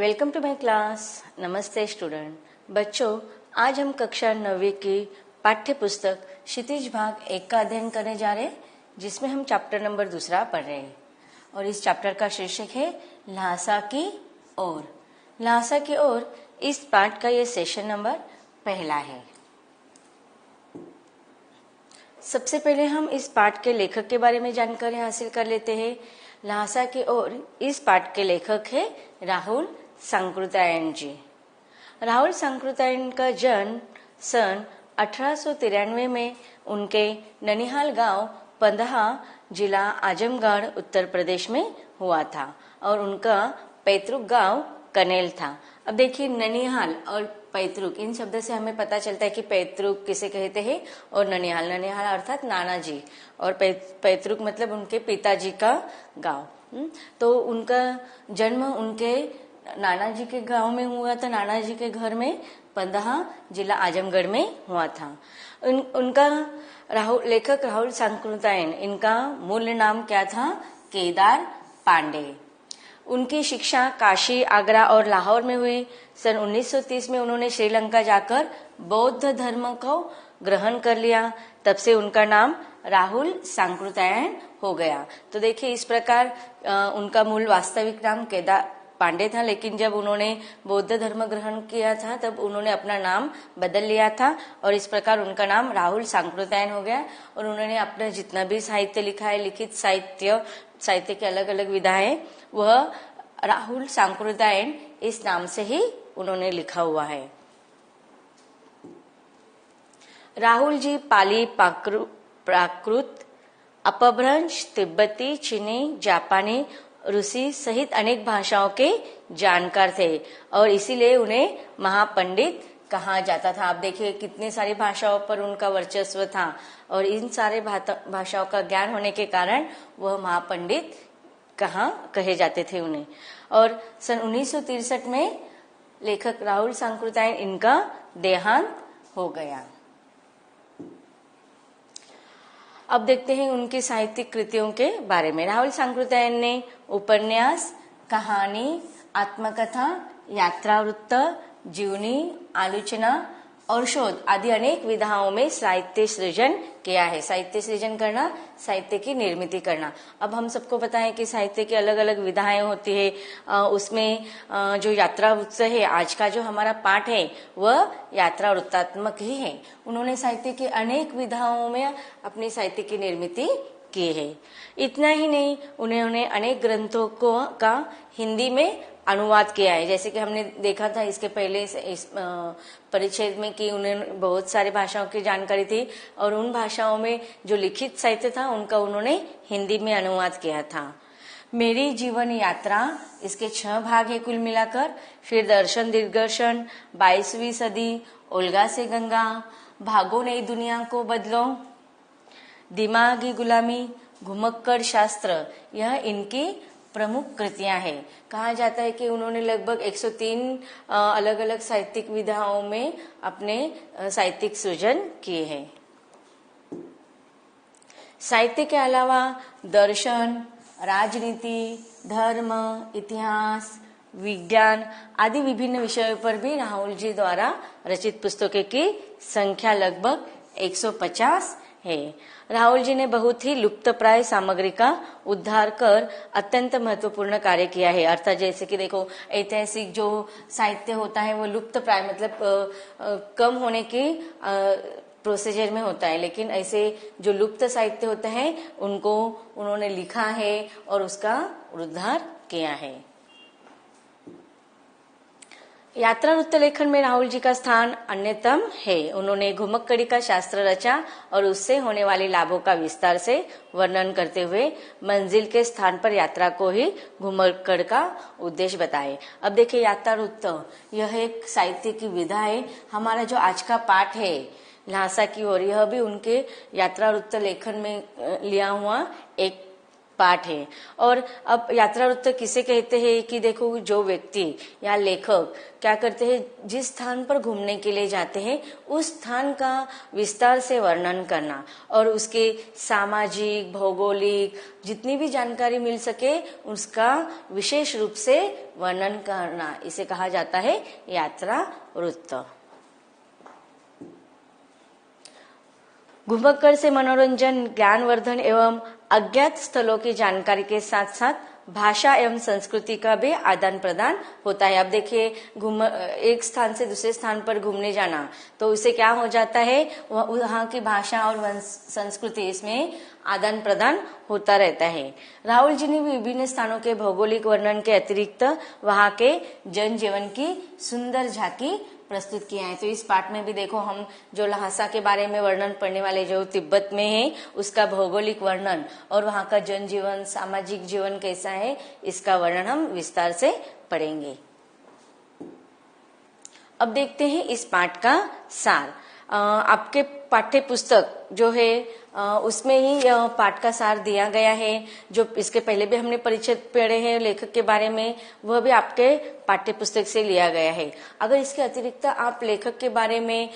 Welcome to my class. नमस्ते student. बच्चों, आज हम कक्षा 9वीं की पाठ्य पुस्तक क्षितिज भाग 1 का अध्ययन करने जा रहे हैं, जिसमें हम चैप्टर नंबर 2 पढ़ रहे हैं। और इस चैप्टर का शीर्षक है ल्हासा की ओर। ल्हासा की ओर इस पाठ का ये सेशन नंबर 1 है। सबसे पहले हम इस पाठ के लेखक के बारे में जानकारी हासिल कर लेते हैं। ल्हासा की ओर इस पाठ के लेखक है राहुल सांकृत्यायन जी। राहुल सांकृत्यायन का जन्म सन 1893 में उनके ननिहाल गांव पंदहा, जिला आजमगढ़, उत्तर प्रदेश में हुआ था और उनका पैतृक गांव कनेल था। अब देखिए, ननिहाल और पैतृक, इन शब्द से हमें पता चलता है कि पैतृक किसे कहते हैं और ननिहाल अर्थात नाना जी, और पैतृक मतलब उनके पिताजी का गांव। तो उनका जन्म उनके नाना जी के गांव में हुआ था, नाना जी के घर में, पंदहा, जिला आजमगढ़ में हुआ था। उनका लेखक राहुल सांकृत्यायन, इनका मूल नाम क्या था? केदार पांडे। उनकी शिक्षा काशी, आगरा और लाहौर में हुई। सन 1930 में उन्होंने श्रीलंका जाकर बौद्ध धर्म को ग्रहण कर लिया। तब से उनका नाम राहुल सांकृत्यायन हो गया। तो देखिए, इस प्रकार उनका मूल वास्तविक नाम केदार पांडे था, लेकिन जब उन्होंने बौद्ध धर्म ग्रहण किया था तब उन्होंने अपना नाम बदल लिया था और इस प्रकार उनका नाम राहुल सांकृत्यायन हो गया। और उन्होंने अपना जितना भी साहित्य लिखा है, लिखित साहित्य के अलग अलग विधा है, वह राहुल सांकृत्यायन इस नाम से ही उन्होंने लिखा हुआ है। राहुल जी पाली, प्राकृत, अपभ्रंश, तिब्बती, चीनी, जापानी, रूसी सहित अनेक भाषाओं के जानकार थे और इसीलिए उन्हें महापंडित कहा जाता था। आप देखिए, कितनी सारी भाषाओं पर उनका वर्चस्व था और इन सारे भाषाओं का ज्ञान होने के कारण वह महापंडित कहे जाते थे उन्हें। और सन 1963 में लेखक राहुल सांकृत्यायन, इनका देहांत हो गया। अब देखते हैं उनकी साहित्यिक कृतियों के बारे में। राहुल सांकृत्यायन ने उपन्यास, कहानी, आत्मकथा, यात्रावृत्त, जीवनी, आलोचना और शोध आदि अनेक विधाओं में साहित्य सृजन किया है। साहित्य सृजन करना, साहित्य की निर्मित करना। अब हम सबको पता है कि साहित्य की अलग अलग विधाएं होती है। उसमें जो यात्रा वृत्त है, आज का जो हमारा पाठ है, वह यात्रा वृत्तात्मक ही है। उन्होंने साहित्य की अनेक विधाओं में अपनी साहित्य की निर्मित की है। इतना ही नहीं, उन्होंने अनेक ग्रंथों का हिंदी में अनुवाद किया है। जैसे कि हमने देखा था इसके पहले इस परिच्छेद में कि उन्हें बहुत सारी भाषाओं की जानकारी थी और उन भाषाओं में जो लिखित साहित्य था उनका उन्होंने हिंदी में अनुवाद किया था। मेरी जीवन यात्रा, इसके 6 भाग है कुल मिलाकर। फिर दर्शन दिग्दर्शन, 22वीं सदी, ओल्गा से गंगा, भागो नई दुनिया को बदलो, दिमागी गुलामी, घुमक्कड़ शास्त्र, यह इनकी प्रमुख कृतियां हैं। कहा जाता है कि उन्होंने लगभग 103 अलग अलग साहित्यिक विधाओं में अपने साहित्यिक सृजन किए हैं। साहित्य के अलावा दर्शन, राजनीति, धर्म, इतिहास, विज्ञान आदि विभिन्न विषयों पर भी राहुल जी द्वारा रचित पुस्तकों की संख्या लगभग 150 है। राहुल जी ने बहुत ही लुप्तप्राय सामग्री का उद्धार कर अत्यंत महत्वपूर्ण कार्य किया है। अर्थात जैसे कि देखो, ऐतिहासिक जो साहित्य होता है वो लुप्तप्राय मतलब कम होने की प्रोसीजर में होता है, लेकिन ऐसे जो लुप्त साहित्य होते हैं उनको उन्होंने लिखा है और उसका उद्धार किया है। यात्रा वृत्त लेखन में राहुल जी का स्थान अन्यतम है। उन्होंने घुमक्कड़ी का शास्त्र रचा और उससे होने वाले लाभों का विस्तार से वर्णन करते हुए मंजिल के स्थान पर यात्रा को ही घुमक्कड़ का उद्देश्य बताए। अब देखिए, यात्रा वृत्त यह एक साहित्य की विधा है। हमारा जो आज का पाठ है ल्हासा की ओर, यह भी उनके यात्रा वृत्त लेखन में लिया हुआ एक पाठ है। और अब यात्रा वृत्त किसे कहते हैं कि देखो, जो व्यक्ति या लेखक क्या करते हैं, जिस स्थान पर घूमने के लिए जाते हैं उस स्थान का विस्तार से वर्णन करना और उसके सामाजिक, भौगोलिक जितनी भी जानकारी मिल सके उसका विशेष रूप से वर्णन करना, इसे कहा जाता है यात्रा वृत्त। घुमक्कर से मनोरंजन, ज्ञानवर्धन एवं अज्ञात स्थलों की जानकारी के साथ साथ भाषा एवं संस्कृति का भी आदान प्रदान होता है। अब देखिए, एक स्थान से दूसरे स्थान पर घूमने जाना तो उसे क्या हो जाता है, वहाँ की भाषा और संस्कृति इसमें आदान प्रदान होता रहता है। राहुल जी ने विभिन्न स्थानों के भौगोलिक वर्णन के अतिरिक्त वहाँ के जनजीवन की सुंदर झांकी प्रस्तुत किया है। तो इस पाठ में भी देखो, हम जो ल्हासा के बारे में वर्णन पढ़ने वाले, जो तिब्बत में है उसका भौगोलिक वर्णन और वहाँ का जनजीवन, सामाजिक जीवन कैसा है, इसका वर्णन हम विस्तार से पढ़ेंगे। अब देखते हैं इस पाठ का सार। आपके पाठ्य पुस्तक जो है उसमें ही यह पाठ का सार दिया गया है। जो इसके पहले भी हमने परिचय पढ़े हैं लेखक के बारे में, वह भी आपके पाठ्य पुस्तक से लिया गया है। अगर इसके अतिरिक्त आप लेखक के बारे में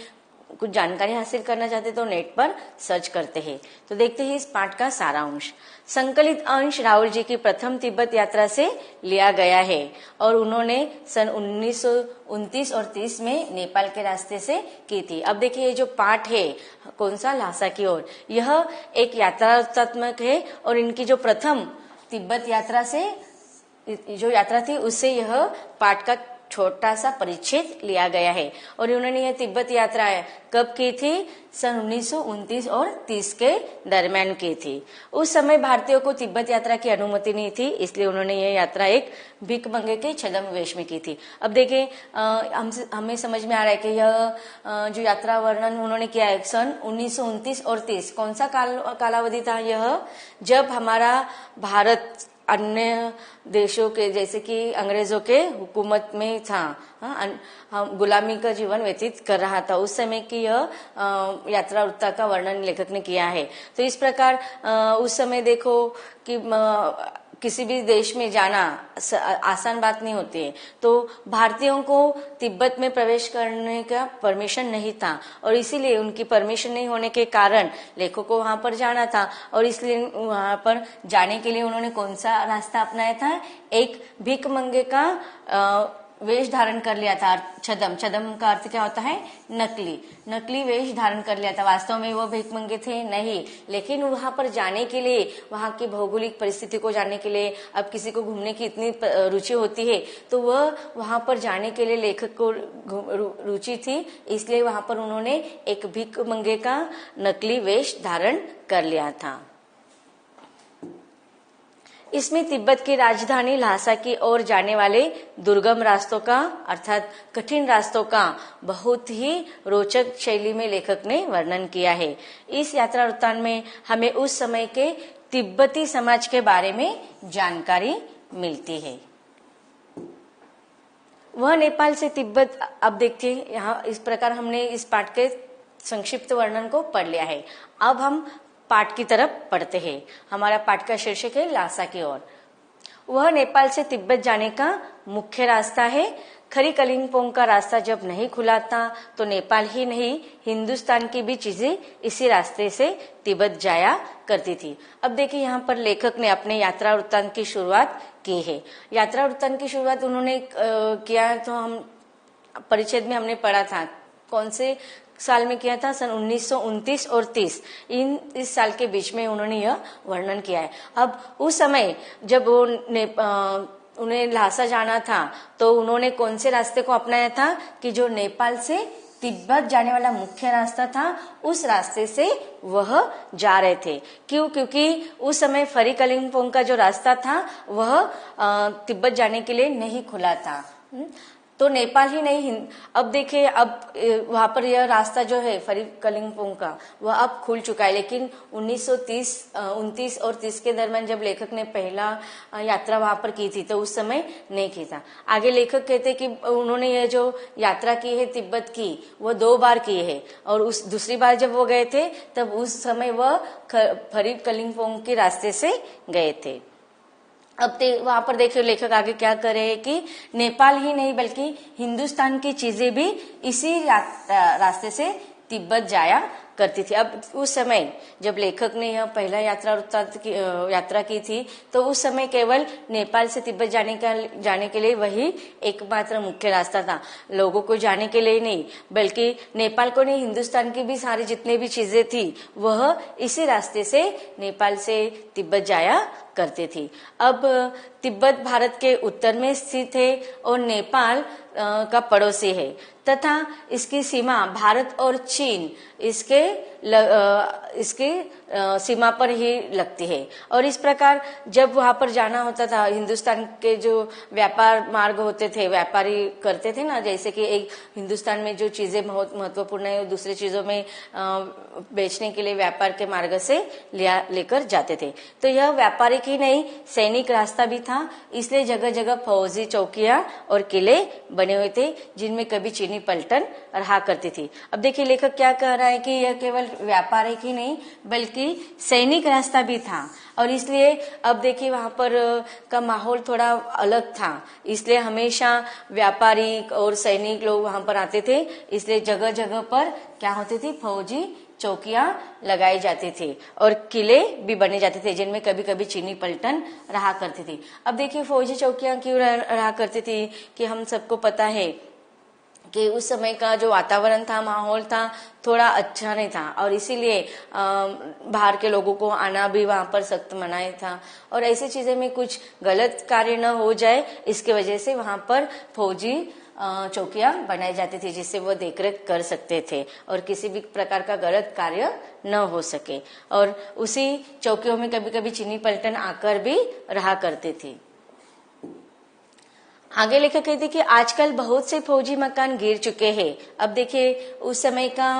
कुछ जानकारी हासिल करना चाहते तो नेट पर सर्च करते हैं। तो देखते हैं इस पाठ का सारांश। संकलित अंश राहुल जी की प्रथम तिब्बत यात्रा से लिया गया है और उन्होंने सन 1929 और 30 में नेपाल के रास्ते से की थी। अब देखिए, ये जो पाठ है कौन सा, ल्हासा की ओर, यह एक यात्रात्मक है और इनकी जो प्रथम तिब्बत यात्रा से जो यात्रा थी उससे यह पाठ का छोटा सा परिच्छेद लिया गया है। और उन्होंने यह तिब्बत यात्रा कब की थी, सन 1929 और 30 के दरमियान की थी। उस समय भारतीयों को तिब्बत यात्रा की अनुमति नहीं थी, इसलिए उन्होंने यह यात्रा एक भिख मंगे के छद्म वेश में की थी। अब देखिए, हमें समझ में आ रहा है कि यह जो यात्रा वर्णन उन्होंने किया है सन 1929 और 30, कौन सा कालावधि था यह, जब हमारा भारत अन्य देशों के जैसे कि अंग्रेजों के हुकूमत में था, हम गुलामी का जीवन व्यतीत कर रहा था, उस समय की यह यात्रा वृत्त का वर्णन लेखक ने किया है। तो इस प्रकार उस समय देखो कि किसी भी देश में जाना आसान बात नहीं होती है। तो भारतीयों को तिब्बत में प्रवेश करने का परमिशन नहीं था और इसीलिए उनकी परमिशन नहीं होने के कारण लेखक को वहां पर जाना था और इसलिए वहां पर जाने के लिए उन्होंने कौन सा रास्ता अपनाया था, एक भिख मंगे का वेश धारण कर लिया था। छद्म का अर्थ क्या होता है, नकली वेश धारण कर लिया था। वास्तव में वो भिख मंगे थे नहीं, लेकिन वहां पर जाने के लिए, वहां की भौगोलिक परिस्थिति को जानने के लिए, अब किसी को घूमने की इतनी रुचि होती है तो वह वहां पर जाने के लिए लेखक को रुचि थी, इसलिए वहां पर उन्होंने एक भिख मंगे का नकली वेश धारण कर लिया था। इसमें तिब्बत की राजधानी ल्हासा की ओर जाने वाले दुर्गम रास्तों का, अर्थात कठिन रास्तों का बहुत ही रोचक शैली में लेखक ने वर्णन किया है। इस यात्रा वृत्तांत में हमें उस समय के तिब्बती समाज के बारे में जानकारी मिलती है। वह नेपाल से तिब्बत, अब देखिए यहाँ इस प्रकार हमने इस पाठ के संक्षिप्त वर्णन को पढ़ लिया है। अब हम पाठ की तरफ पढ़ते हैं। हमारा पाठ का शीर्षक है ल्हासा की ओर। वह नेपाल से तिब्बत जाने का मुख्य रास्ता है। खरी कलिंपोंग का रास्ता जब नहीं खुला था तो नेपाल ही नहीं, हिंदुस्तान की भी चीजें इसी रास्ते से तिब्बत जाया करती थी। अब देखिए, यहाँ पर लेखक ने अपने यात्रा वृत्तांत की शुरुआत की है। यात्रा वृत्तांत की शुरुआत उन्होंने किया तो हम परिच्छेद में हमने पढ़ा था, कौन से साल में किया था, सन 1929 और 30, इस साल के बीच में उन्होंने यह वर्णन किया है। अब उस समय जब वो उन्हें ल्हासा जाना था तो उन्होंने कौन से रास्ते को अपनाया था कि जो नेपाल से तिब्बत जाने वाला मुख्य रास्ता था उस रास्ते से वह जा रहे थे। क्यों? क्योंकि उस समय फरी कलिंपोंग का जो रास्ता था वह तिब्बत जाने के लिए नहीं खुला था। तो नेपाल ही नहीं अब देखिए, अब वहां पर यह रास्ता जो है फरीद कलिम्पोंग का, वह अब खुल चुका है। लेकिन 1929 और 30 के दरमियान जब लेखक ने पहला यात्रा वहां पर की थी तो उस समय नहीं की था। आगे लेखक कहते कि उन्होंने यह जो यात्रा की है तिब्बत की, वह 2 बार की है, और उस दूसरी बार जब वो गए थे तब उस समय वह फरीद कलिम्पोंग के रास्ते से गए थे। अब वहां पर देखिए लेखक आगे क्या कर रहे हैं कि नेपाल ही नहीं बल्कि हिंदुस्तान की चीजें भी इसी रास्ते से तिब्बत जाया करती थी। अब उस समय जब लेखक ने यह पहला यात्रा की थी तो उस समय केवल नेपाल से तिब्बत जाने के लिए वही एकमात्र मुख्य रास्ता था, लोगों को जाने के लिए नहीं, बल्कि नेपाल को नहीं, हिंदुस्तान की भी सारी जितने भी चीजें थी वह इसी रास्ते से नेपाल से तिब्बत जाया करती थी। अब तिब्बत भारत के उत्तर में स्थित है और नेपाल का पड़ोसी है तथा इसकी सीमा भारत और चीन इसके सीमा पर ही लगती है। और इस प्रकार जब वहां पर जाना होता था, हिंदुस्तान के जो व्यापार मार्ग होते थे, व्यापारी करते थे ना, जैसे कि एक हिंदुस्तान में जो चीजें बहुत महत्वपूर्ण है दूसरी चीजों में बेचने के लिए व्यापार के मार्ग से लेकर जाते थे। तो यह व्यापारिक ही नहीं, सैनिक रास्ता भी था, इसलिए जगह जगह फौजी चौकियां और किले बने हुए थे जिनमें कभी चीनी पलटन रहा करती थी। अब देखिए लेखक क्या कह रहा है कि यह केवल व्यापारिक ही नहीं बल्कि सैनिक रास्ता भी था, और इसलिए अब देखिए वहां पर का माहौल थोड़ा अलग था, इसलिए हमेशा व्यापारी और सैनिक लोग वहां पर आते थे, इसलिए जगह जगह पर क्या होती थी, फौजी चौकियां लगाई जाती थी और किले भी बने जाते थे जिनमें कभी कभी चीनी पलटन रहा करती थी। अब देखिए फौजी चौकियां क्यों रहा करती थी कि हम सबको पता है कि उस समय का जो वातावरण था, माहौल था, थोड़ा अच्छा नहीं था, और इसीलिए बाहर के लोगों को आना भी वहां पर सख्त मनाही था, और ऐसी चीजें में कुछ गलत कार्य न हो जाए इसके वजह से वहां पर फौजी चौकियां बनाई जाती थी जिससे वो देखरेख कर सकते थे और किसी भी प्रकार का गलत कार्य न हो सके। और उसी चौकियों में कभी कभी चीनी पलटन आकर भी रहा करते थे। आगे लेखक कहते कि आजकल बहुत से फौजी मकान गिर चुके हैं। अब देखिए उस समय का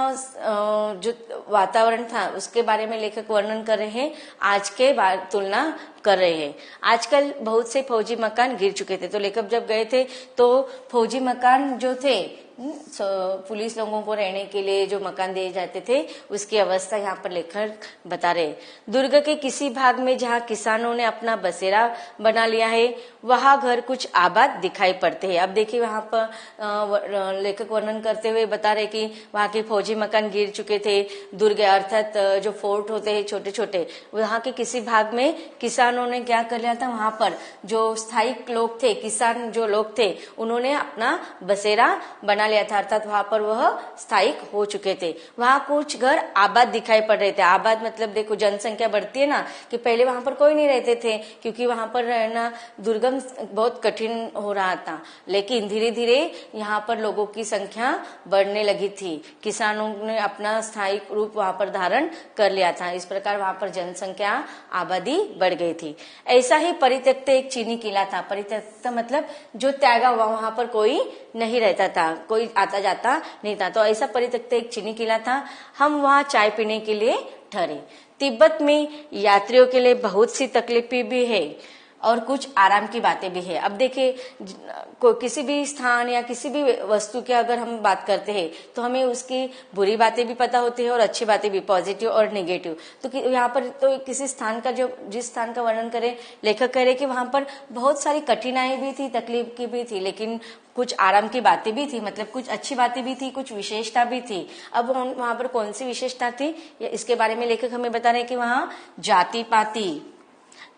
जो वातावरण था उसके बारे में लेखक वर्णन कर रहे हैं, आज के तुलना कर रहे हैं। आजकल बहुत से फौजी मकान गिर चुके थे। तो लेखक जब गए थे तो फौजी मकान जो थे, पुलिस लोगों को रहने के लिए जो मकान दिए जाते थे उसकी अवस्था यहाँ पर लेखक बता रहे। दुर्ग के किसी भाग में जहाँ किसानों ने अपना बसेरा बना लिया है वहां घर कुछ आबाद दिखाई पड़ते हैं। अब देखिए वहां पर लेखक वर्णन करते हुए बता रहे कि वहां के फौजी मकान गिर चुके थे। दुर्ग अर्थात जो फोर्ट होते हैं छोटे छोटे, वहां के किसी भाग में किसानों ने क्या कर लिया था, वहां पर जो स्थायी लोग थे, किसान जो लोग थे, उन्होंने अपना बसेरा बना लिया था, अर्थात वहां पर वह स्थायिक हो चुके थे। वहां कुछ घर आबाद दिखाई पड़ रहे थे। आबाद मतलब देखो जनसंख्या बढ़ती है ना, कि पहले वहां पर कोई नहीं रहते थे क्योंकि वहां पर रहना दुर्गम बहुत कठिन हो रहा था, लेकिन धीरे धीरे यहाँ पर लोगों की संख्या बढ़ने लगी थी। किसानों ने अपना स्थायी रूप वहां पर धारण कर लिया था, इस प्रकार वहां पर जनसंख्या आबादी बढ़ गई थी। ऐसा ही परित्यक्त एक चीनी किला था। परित्यक्त मतलब जो त्यागा हुआ, वहां पर कोई नहीं रहता था, कोई आता जाता नहीं था। तो ऐसा परित्यक्त एक चीनी किला था। हम वहां चाय पीने के लिए ठहरे। तिब्बत में यात्रियों के लिए बहुत सी तकलीफें भी है और कुछ आराम की बातें भी है। अब देखिए किसी भी स्थान या किसी भी वस्तु की अगर हम बात करते हैं तो हमें उसकी बुरी बातें भी पता होती है और अच्छी बातें भी, पॉजिटिव और नेगेटिव। तो यहाँ पर तो किसी स्थान का जिस स्थान का वर्णन करें, लेखक कह रहे कि वहां पर बहुत सारी कठिनाई भी थी, तकलीफ की भी थी, लेकिन कुछ आराम की बातें भी थी, मतलब कुछ अच्छी बातें भी थी, कुछ विशेषता भी थी। अब वहां पर कौन सी विशेषता थी इसके बारे में लेखक हमें बता रहे कि वहां जाति पाति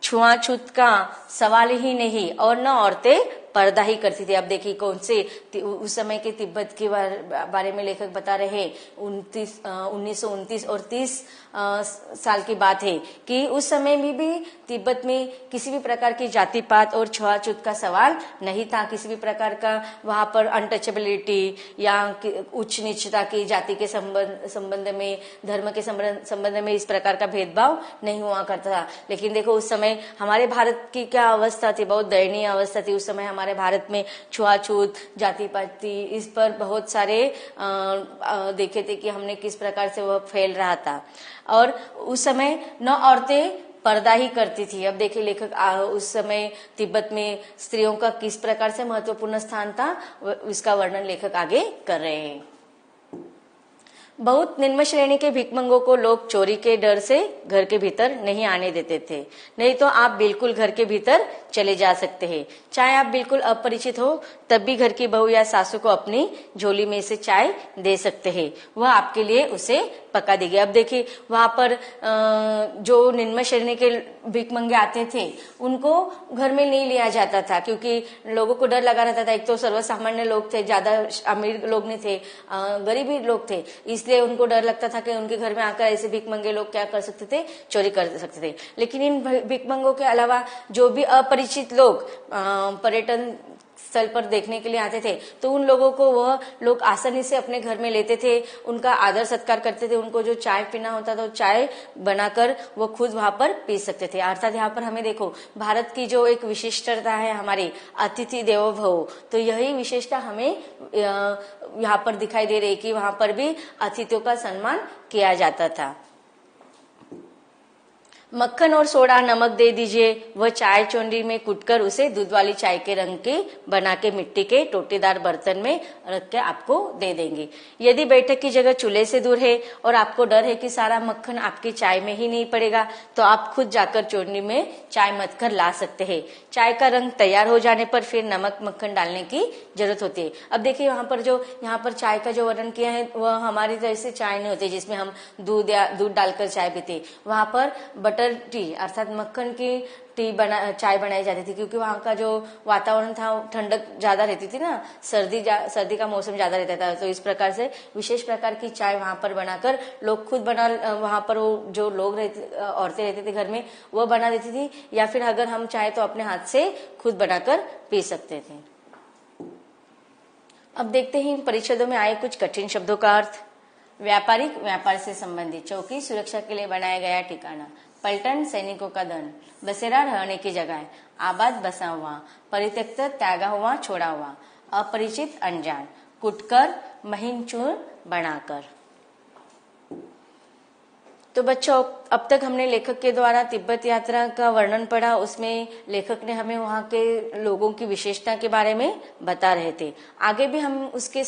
छुआछूत का सवाल ही नहीं और न औरतें पर्दा ही करती थी। अब देखिए कौन से उस समय के तिब्बत के बारे में लेखक बता रहे हैं। 1929 और 30 साल की बात है कि उस समय में भी तिब्बत में किसी भी प्रकार की जाति पात और छुआछूत का सवाल नहीं था। किसी भी प्रकार का वहां पर अनटचेबिलिटी या उच्च नीचता की, जाति के संबंध में, धर्म के संबंध में इस प्रकार का भेदभाव नहीं हुआ करता था। लेकिन देखो उस समय हमारे भारत की क्या अवस्था थी, बहुत दयनीय अवस्था थी। उस समय हमारे हमारे भारत में छुआछूत, जाति पाति, इस पर बहुत सारे देखे थे कि हमने किस प्रकार से वह फैल रहा था। और उस समय न औरतें पर्दा ही करती थी। अब देखिए लेखक उस समय तिब्बत में स्त्रियों का किस प्रकार से महत्वपूर्ण स्थान था, इसका वर्णन लेखक आगे कर रहे हैं। बहुत निम्न श्रेणी के भिखमंगों को लोग चोरी के डर से घर के भीतर नहीं आने देते थे, नहीं तो आप बिल्कुल घर के भीतर चले जा सकते हैं। चाहे आप बिल्कुल अपरिचित हो तब भी घर की बहू या सासू को अपनी झोली में से चाय दे सकते हैं, वह आपके लिए उसे पका देगी। अब देखिए वहां पर जो निम्न श्रेणी के भिखमंगे आते थे उनको घर में नहीं लिया जाता था, क्योंकि लोगों को डर लगा रहता था। एक तो सर्वसामान्य लोग थे, ज्यादा अमीर लोग नहीं थे, गरीब ही लोग थे, इसलिए उनको डर लगता था कि उनके घर में आकर ऐसे भिखमंगे लोग क्या कर सकते थे, चोरी कर सकते थे। लेकिन इन भिखमंगों के अलावा जो भी अपरिचित लोग पर्यटन स्थल पर देखने के लिए आते थे, तो उन लोगों को वह लोग आसानी से अपने घर में लेते थे, उनका आदर सत्कार करते थे। उनको जो चाय पीना होता था, चाय बनाकर वो खुद वहां पर पी सकते थे। अर्थात यहाँ पर हमें देखो भारत की जो एक विशिष्टता है हमारी अतिथि देवो भव, तो यही विशेषता हमें यहाँ पर दिखाई दे रही है कि वहां पर भी अतिथियों का सम्मान किया जाता था। मक्खन और सोडा नमक दे दीजिए, वह चाय चोंडी में कुटकर उसे दूध वाली चाय के रंग की बना के मिट्टी के टोटीदार बर्तन में रख के आपको दे देंगे। यदि बैठक की जगह चूल्हे से दूर है और आपको डर है कि सारा मक्खन आपकी चाय में ही नहीं पड़ेगा, तो आप खुद जाकर चोंडी में चाय मथ कर ला सकते हैं। चाय का रंग तैयार हो जाने पर फिर नमक मक्खन डालने की जरूरत होती है। अब देखिए यहाँ पर चाय का जो वर्णन किया है वह हमारी तरह से चाय नहीं होती जिसमें हम दूध डालकर चाय पीते। वहां पर बटर टी अर्थात मक्खन की चाय बनाई जाती थी, क्योंकि वहां का जो वातावरण था ठंडक ज्यादा रहती थी ना, सर्दी का मौसम ज्यादा रहता था, तो इस प्रकार से विशेष प्रकार की चाय वहां पर बनाकर लोग खुद वहां पर वो जो लोग औरतें रहती थी घर में वो बना देती थी, या फिर अगर हम चाहे तो अपने हाथ से खुद बनाकर पी सकते थे। अब देखते हैं इन परिच्छेदों में आए कुछ कठिन शब्दों का अर्थ। व्यापारिक, व्यापार से संबंधित। चौकी, सुरक्षा के लिए बनाया गया ठिकाना। पलटन, सैनिकों का दल। बसेरा, रहने की जगह। आबाद, बसा हुआ। परित्यक्त, त्यागा हुआ, छोड़ा हुआ। अपरिचित, अनजान। कुटकर, महीन चूर्ण बनाकर। तो बच्चों अब तक हमने लेखक के द्वारा तिब्बत यात्रा का वर्णन पढ़ा। उसमें लेखक ने हमें वहाँ के लोगों की विशेषता के बारे में बता रहे थे। आगे भी हम उसके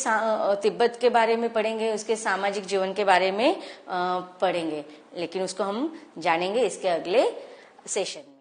तिब्बत के बारे में पढ़ेंगे, उसके सामाजिक जीवन के बारे में पढ़ेंगे, लेकिन उसको हम जानेंगे इसके अगले सेशन में।